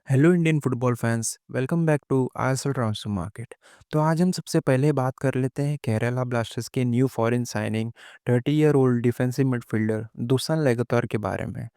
Hello Indian football fans, welcome back to ISL transfer market. तो आज हम सबसे पहले बात कर लेते हैं केरला ब्लास्टर्स के new foreign signing 30 year old defensive midfielder Dusan Lagator के बारे में।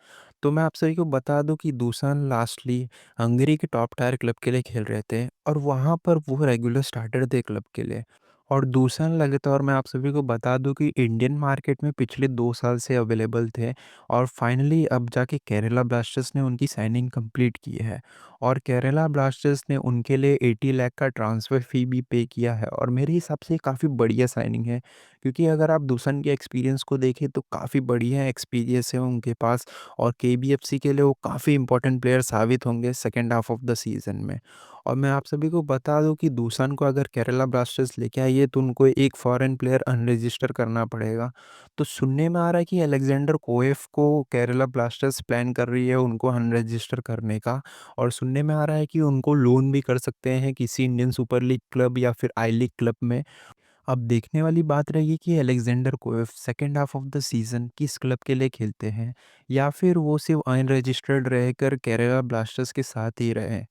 तो मैं आप सभी को बता दूं कि दुसान लास्टली हंगरी के टॉप टायर क्लब के लिए खेल रहे थे और वहां पर वो रेगुलर स्टार्टर थे क्लब के लिए। और दुसान लेगतार मैं आप सभी को बता दूं कि इंडियन मार्केट में पिछले 2 साल से अवेलेबल थे और फाइनली अब जाके केरला ब्लास्टर्स ने उनकी साइनिंग कंप्लीट की है। और केरला ब्लास्टर्स ने उनके लिए 80 लाख का ट्रांसफ़र फ़ी भी पे किया है और मेरे हिसाब से ये काफ़ी बढ़िया साइनिंग है, क्योंकि अगर आप दूसन के एक्सपीरियंस को देखें तो काफ़ी बढ़िया एक्सपीरियंस है उनके पास। और केबीएफसी के लिए वो काफ़ी इंपॉर्टेंट प्लेयर साबित होंगे second half of the season में। और मैं आप सभी को बता दूं कि दूसन को अगर केरला ब्लास्टर्स लेके आइए तो उनको एक फॉरेन प्लेयर अनरजिस्टर करना पड़ेगा। तो सुनने में आ रहा है कि अलेक्जेंडर कोएफ को केरला ब्लास्टर्स प्लान कर रही है उनको अनरजिस्टर करने का। और सुनने में आ रहा है कि उनको लोन भी कर सकते हैं किसी इंडियन सुपर लीग क्लब या फिर आई लीग क्लब में। अब देखने वाली बात रहेगी कि Alexander Coeff second half of the season किस क्लब के लिए खेलते हैं, या फिर वो सिर्फ अनरजिस्टर्ड रहकर केरला ब्लास्टर्स के साथ ही रहे।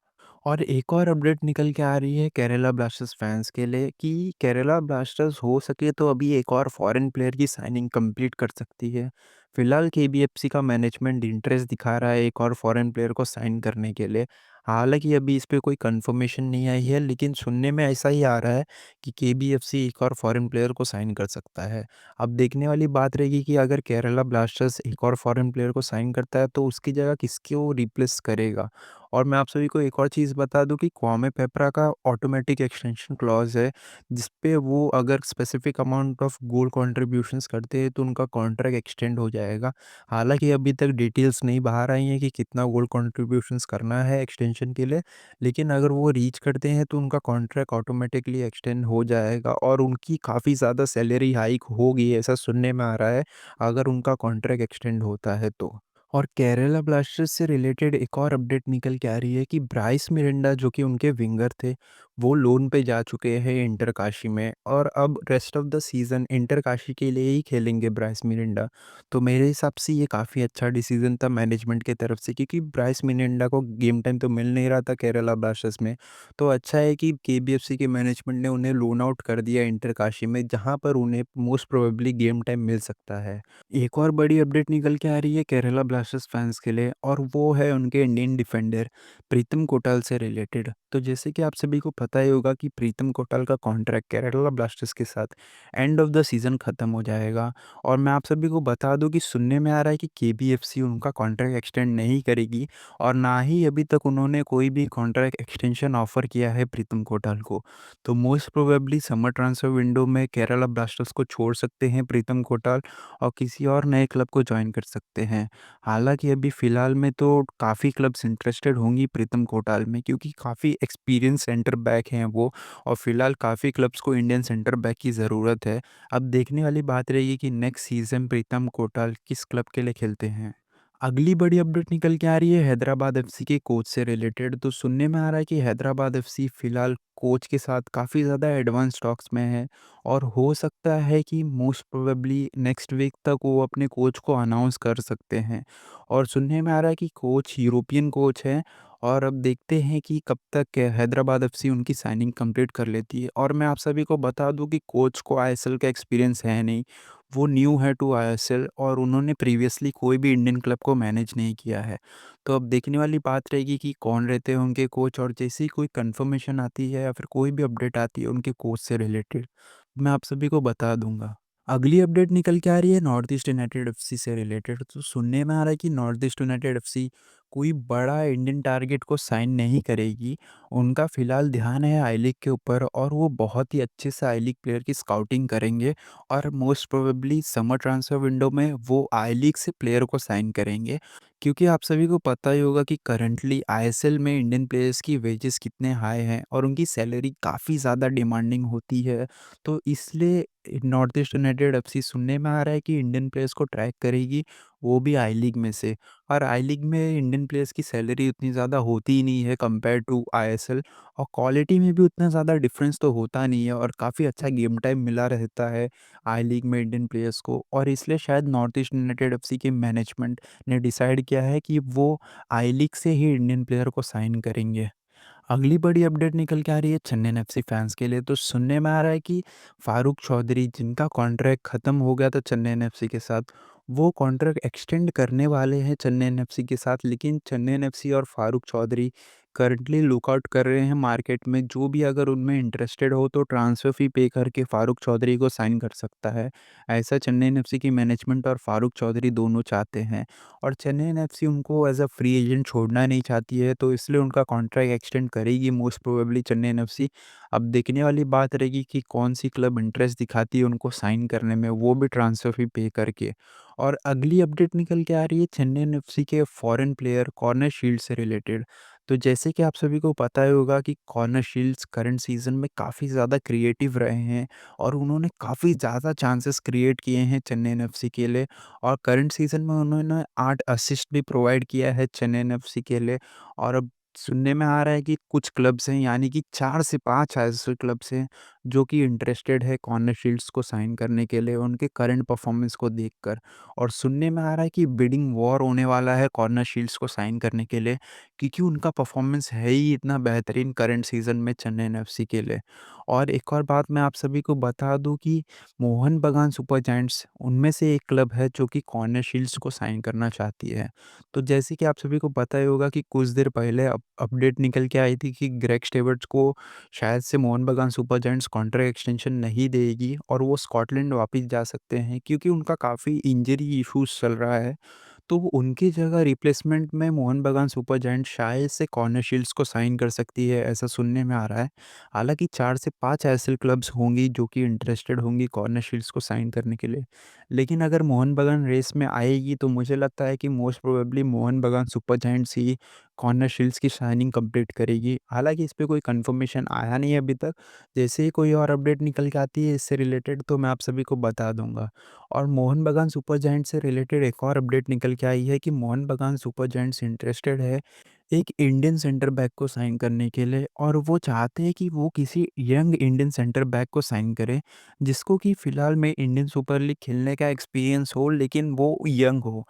और एक और अपडेट निकल के आ रही है केरला ब्लास्टर्स फैंस के लिए कि केरला ब्लास्टर्स हो सके तो अभी एक और फॉरेन प्लेयर की साइनिंग कंप्लीट कर सकती है। फिलहाल केबीएफसी का मैनेजमेंट इंटरेस्ट दिखा रहा है एक और फॉरेन प्लेयर को साइन करने के लिए। हालांकि अभी इस पे कोई कंफर्मेशन नहीं आई है, लेकिन सुनने में ऐसा ही आ रहा है कि केबीएफसी एक और फॉरेन प्लेयर को साइन कर सकता है। अब देखने वाली बात रहेगी कि अगर केरला ब्लास्टर्स एक और फॉरेन प्लेयर को साइन करता है तो उसकी जगह किसको रिप्लेस करेगा। और मैं आप सभी को एक और चीज़ बता दूं कि क्वामे पेपरा का ऑटोमेटिक एक्सटेंशन क्लॉज है, जिस पे वो अगर specific amount of goal contributions करते हैं तो उनका कॉन्ट्रैक्ट एक्सटेंड हो जाएगा। हालांकि अभी तक डिटेल्स नहीं बाहर आई हैं कि कितना गोल कंट्रीब्यूशंस करना है एक्सटेंशन के लिए, लेकिन अगर वो रीच करते हैं तो उनका कॉन्ट्रैक्ट ऑटोमेटिकली एक्सटेंड हो जाएगा और उनकी काफ़ी ज़्यादा सैलरी हाइक होगी, ऐसा सुनने में आ रहा है, अगर उनका कॉन्ट्रैक्ट एक्सटेंड होता है तो। और केरला ब्लास्टर्स से रिलेटेड एक और अपडेट निकल के आ रही है कि ब्राइस मिरांडा जो कि उनके विंगर थे, वो लोन पे जा चुके हैं इंटर काशी में और अब rest of the season inter Kashi के लिए ही खेलेंगे ब्राइस मिरांडा। तो मेरे हिसाब से ये काफ़ी अच्छा डिसीजन था मैनेजमेंट की तरफ से, क्योंकि ब्राइस मिरांडा को गेम टाइम तो मिल नहीं रहा था केरला ब्लास्टर्स में। तो अच्छा है कि केबीएफसी के मैनेजमेंट ने उन्हें लोन आउट कर दिया इंटर काशी में, जहाँ पर उन्हें मोस्ट प्रोबेबली गेम टाइम मिल सकता है। एक और बड़ी अपडेट निकल के आ रही है केरला ब्लास्टर्स फैंस के लिए, और वो है उनके इंडियन डिफेंडर प्रीतम कोटाल से रिलेटेड। तो जैसे कि आप सभी को पता ही होगा कि प्रीतम कोटाल का कॉन्ट्रैक्ट केरला ब्लास्टर्स के साथ एंड ऑफ द सीज़न ख़त्म हो जाएगा। और मैं आप सभी को बता दूं कि सुनने में आ रहा है कि केबीएफसी उनका कॉन्ट्रैक्ट एक्सटेंड नहीं करेगी और ना ही अभी तक उन्होंने कोई भी कॉन्ट्रैक्ट एक्सटेंशन ऑफर किया है प्रीतम कोटाल को। तो most probably summer transfer window में केरला ब्लास्टर्स को छोड़ सकते हैं प्रीतम कोटाल और किसी और नए क्लब को जॉइन कर सकते हैं। हालाँकि अभी फ़िलहाल में तो काफ़ी क्लब्स इंटरेस्टेड होंगी प्रीतम कोटाल में, क्योंकि काफ़ी एक्सपीरियंस सेंटर बैक हैं वो, और फ़िलहाल काफ़ी क्लब्स को इंडियन सेंटर बैक की ज़रूरत है। अब देखने वाली बात रहेगी कि नेक्स्ट सीज़न प्रीतम कोटाल किस क्लब के लिए खेलते हैं। अगली बड़ी अपडेट निकल के आ रही है हैदराबाद एफसी के कोच से रिलेटेड। तो सुनने में आ रहा है कि हैदराबाद एफसी फ़िलहाल कोच के साथ काफ़ी ज़्यादा एडवांस टॉक्स में है और हो सकता है कि मोस्ट प्रोबेबली नेक्स्ट वीक तक वो अपने कोच को अनाउंस कर सकते हैं। और सुनने में आ रहा है कि कोच यूरोपियन कोच है, और अब देखते हैं कि कब तक हैदराबाद एफसी उनकी साइनिंग कंप्लीट कर लेती है। और मैं आप सभी को बता दूं कि कोच को आईएसएल का एक्सपीरियंस है नहीं, वो न्यू है टू आईएसएल और उन्होंने प्रीवियसली कोई भी इंडियन क्लब को मैनेज नहीं किया है। तो अब देखने वाली बात रहेगी कि कौन रहते हैं उनके कोच, और जैसे ही कोई कंफर्मेशन आती है या फिर कोई भी अपडेट आती है उनके कोच से रिलेटेड, मैं आप सभी को बता दूंगा। अगली अपडेट निकल के आ रही है नॉर्थ ईस्ट यूनाइटेड एफसी से रिलेटेड। तो सुनने में आ रहा है कि नॉर्थ ईस्ट यूनाइटेड एफसी कोई बड़ा इंडियन टारगेट को साइन नहीं करेगी। उनका फ़िलहाल ध्यान है आई लीग के ऊपर और वो बहुत ही अच्छे से आई लीग प्लेयर की स्काउटिंग करेंगे और most probably summer transfer window में वो आई लीग से प्लेयर को साइन करेंगे। क्योंकि आप सभी को पता ही होगा कि करंटली आईएसएल में इंडियन प्लेयर्स की वेजेस कितने हाई हैं और उनकी सैलरी काफ़ी ज़्यादा डिमांडिंग होती है। तो इसलिए नॉर्थ ईस्ट यूनाइटेड एफसी सुनने में आ रहा है कि इंडियन प्लेयर्स को ट्रैक करेगी वो भी आई लीग में से। और आई लीग में इंडियन प्लेयर्स की सैलरी उतनी ज़्यादा होती ही नहीं है कंपेयर टू आईएसएल, और क्वालिटी में भी उतना ज़्यादा डिफरेंस तो होता नहीं है, और काफ़ी अच्छा गेम टाइम मिला रहता है आई लीग में इंडियन प्लेयर्स को। और इसलिए शायद नॉर्थ ईस्ट यूनाइटेड एफसी की मैनेजमेंट ने डिसाइड किया है कि वो आई लीग से ही इंडियन प्लेयर को साइन करेंगे। अगली बड़ी अपडेट निकल के आ रही है चेन्नई एफसी फैंस के लिए। तो सुनने में आ रहा है कि फारूक चौधरी, जिनका कॉन्ट्रैक्ट ख़त्म हो गया था चेन्नई एफसी के साथ, वो कॉन्ट्रैक्ट एक्सटेंड करने वाले हैं चेन्नई एफसी के साथ। लेकिन चेन्नई एफसी और फारूक चौधरी करंटली लुकआउट कर रहे हैं मार्केट में। जो भी अगर उनमें इंटरेस्टेड हो तो ट्रांसफ़र फ़ी पे करके फारूक चौधरी को साइन कर सकता है। ऐसा चेन्नई एफसी की मैनेजमेंट और फारूक चौधरी दोनों चाहते हैं। और चेन्नई एफसी उनको एज़ अ फ्री एजेंट छोड़ना नहीं चाहती है, तो इसलिए उनका कॉन्ट्रैक्ट एक्सटेंड करेगी मोस्ट प्रोबेबली चेन्नई एफसी। अब देखने वाली बात रहेगी कि कौन-सी क्लब इंटरेस्ट दिखाती है उनको साइन करने में, वो भी ट्रांसफ़र फ़ी पे करके। और अगली अपडेट निकल के आ रही है चेन्नई एफसी के फॉरेन प्लेयर कॉर्नर शील्ड से रिलेटेड। तो जैसे कि आप सभी को पता ही होगा कि कॉर्नर शील्ड्स करंट सीज़न में काफ़ी ज़्यादा क्रिएटिव रहे हैं, और उन्होंने काफ़ी ज़्यादा चांसेस क्रिएट किए हैं चेन्नई एफसी के लिए। और करंट सीज़न में उन्होंने 8 असिस्ट भी प्रोवाइड किया है चेन्नई एफसी के लिए। और अब सुनने में आ रहा है कि कुछ क्लब्स हैं, यानी कि 4 से 5 ऐसे क्लब्स हैं जो कि इंटरेस्टेड है कॉर्नर शील्ड्स को साइन करने के लिए उनके करंट परफॉर्मेंस को देखकर। और सुनने में आ रहा है कि बिडिंग वॉर होने वाला है कॉर्नर शील्ड्स को साइन करने के लिए, क्योंकि उनका परफॉर्मेंस है ही इतना बेहतरीन करंट सीज़न में चेन्नई एफसी के लिए। और एक और बात मैं आप सभी को बता दूँ कि मोहन बगान सुपर जायंट्स उनमें से एक क्लब है जो कि कॉर्नर शील्ड्स को साइन करना चाहती है। तो जैसे कि आप सभी को पता ही होगा कि कुछ देर पहले अपडेट निकल के आई थी कि ग्रेग स्टेवर्ट्स को शायद से मोहन बगान सुपर जायंट्स कॉन्ट्रैक्ट एक्सटेंशन नहीं देगी, और वो स्कॉटलैंड वापस जा सकते हैं क्योंकि उनका काफ़ी इंजरी इश्यूज चल रहा है। तो वो उनकी जगह रिप्लेसमेंट में मोहन बगान सुपर जायंट्स शायद से कॉर्नर शील्ड्स को साइन कर सकती है, ऐसा सुनने में आ रहा है। हालाँकि 4 से 5 ऐसे क्लब्स होंगी जो कि इंटरेस्टेड होंगी कॉर्नर शील्ड्स को साइन करने के लिए। लेकिन अगर मोहन बगान रेस में आएगी तो मुझे लगता है कि मोस्ट प्रोबेबली मोहन बगान सुपर जायंट्स ही कॉर्नर शील्ड्स की साइनिंग कंप्लीट करेगी। हालाँकि इस पे कोई कन्फर्मेशन आया नहीं है अभी तक। जैसे ही कोई और अपडेट निकल के आती है इससे रिलेटेड तो मैं आप सभी को बता दूँगा। और मोहन बगान सुपर जायंट्स से रिलेटेड एक और अपडेट निकल के आई है कि मोहन बगान सुपर जायंट्स इंटरेस्टेड है एक इंडियन सेंटर बैक को साइन करने के लिए, और वो चाहते हैं कि वो किसी यंग इंडियन सेंटर बैक को साइन करे, जिसको कि फ़िलहाल में इंडियन सुपर लीग खेलने का एक्सपीरियंस हो लेकिन वो यंग हो।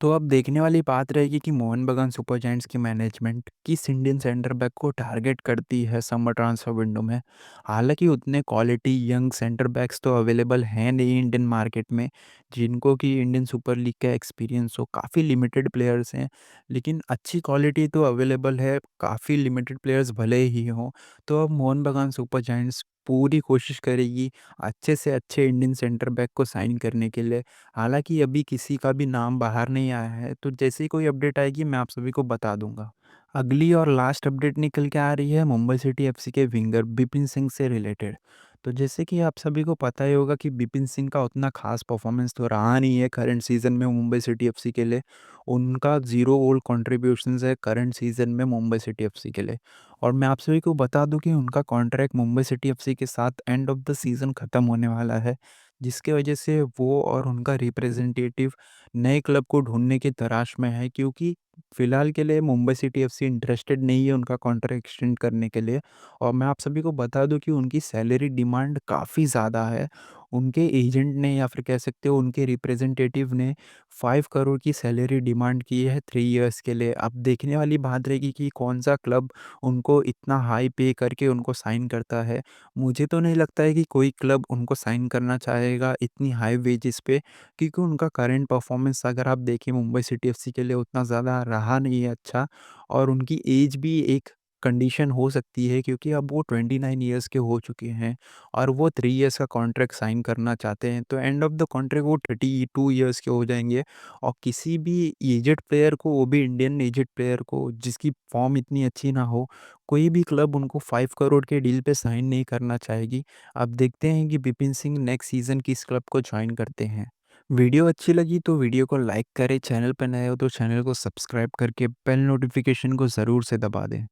तो अब देखने वाली बात रहेगी कि मोहन बगान सुपर जायंट्स की मैनेजमेंट किस इंडियन सेंटर बैक को टारगेट करती है समर ट्रांसफर विंडो में। हालांकि उतने क्वालिटी यंग सेंटर बैक्स तो अवेलेबल हैं नहीं इंडियन मार्केट में जिनको कि इंडियन सुपर लीग का एक्सपीरियंस हो, काफ़ी लिमिटेड प्लेयर्स हैं। लेकिन अच्छी क्वालिटी तो अवेलेबल है, काफ़ी लिमिटेड प्लेयर्स भले ही हों। तो अब मोहन बगान सुपर जायंट्स पूरी कोशिश करेगी अच्छे से अच्छे इंडियन सेंटर बैक को साइन करने के लिए। हालाँकि अभी किसी का भी नाम बाहर नहीं आया है, तो जैसे ही कोई अपडेट आएगी मैं आप सभी को बता दूँगा। अगली और लास्ट अपडेट निकल के आ रही है मुंबई सिटी एफसी के विंगर बिपिन सिंह से रिलेटेड। तो जैसे कि आप सभी को पता ही होगा कि बिपिन सिंह का उतना खास परफॉर्मेंस तो रहा नहीं है करंट सीज़न में मुंबई सिटी एफसी के लिए। उनका 0 गोल कंट्रीब्यूशंस है करंट सीज़न में मुंबई सिटी एफसी के लिए। और मैं आप सभी को बता दूँ कि उनका कॉन्ट्रैक्ट मुंबई सिटी एफसी के साथ एंड ऑफ द सीज़न ख़त्म होने वाला है, जिसकी वजह से वो और उनका रिप्रेजेंटेटिव नए क्लब को ढूँढने की तलाश में है, क्योंकि फ़िलहाल के लिए मुंबई सिटी एफसी इंटरेस्टेड नहीं है उनका कॉन्ट्रैक्ट एक्सटेंड करने के लिए। और मैं आप सभी को बता दूँ कि उनकी सैलरी डिमांड काफ़ी ज़्यादा है। उनके एजेंट ने या फिर कह सकते हो उनके रिप्रेजेंटेटिव ने 5 करोड़ की सैलरी डिमांड की है 3 इयर्स के लिए। अब देखने वाली बात रहेगी कि कौन-सा क्लब उनको इतना हाई पे करके उनको साइन करता है। मुझे तो नहीं लगता है कि कोई क्लब उनको साइन करना चाहेगा इतनी हाई वेजेस पे, क्योंकि उनका करंट परफॉर्मेंस अगर आप देखें मुंबई सिटी एफसी के लिए उतना ज़्यादा रहा नहीं है अच्छा। और उनकी एज भी एक कंडीशन हो सकती है, क्योंकि अब वो 29 ईयर्स के हो चुके हैं और वो 3 ईयर्स का कॉन्ट्रैक्ट साइन करना चाहते हैं, तो एंड ऑफ द कॉन्ट्रैक्ट वो 32 ईयर्स के हो जाएंगे। और किसी भी एजेड प्लेयर को, वो भी इंडियन एजेड प्लेयर को जिसकी फॉर्म इतनी अच्छी ना हो, कोई भी क्लब उनको 5 करोड़ के डील पे साइन नहीं करना चाहेगी। अब देखते हैं कि बिपिन सिंह नेक्स्ट सीज़न किस क्लब को जॉइन करते हैं। वीडियो अच्छी लगी तो वीडियो को लाइक करें, चैनल पर नए हो तो चैनल को सब्सक्राइब करके बेल नोटिफिकेशन को ज़रूर से दबा दें।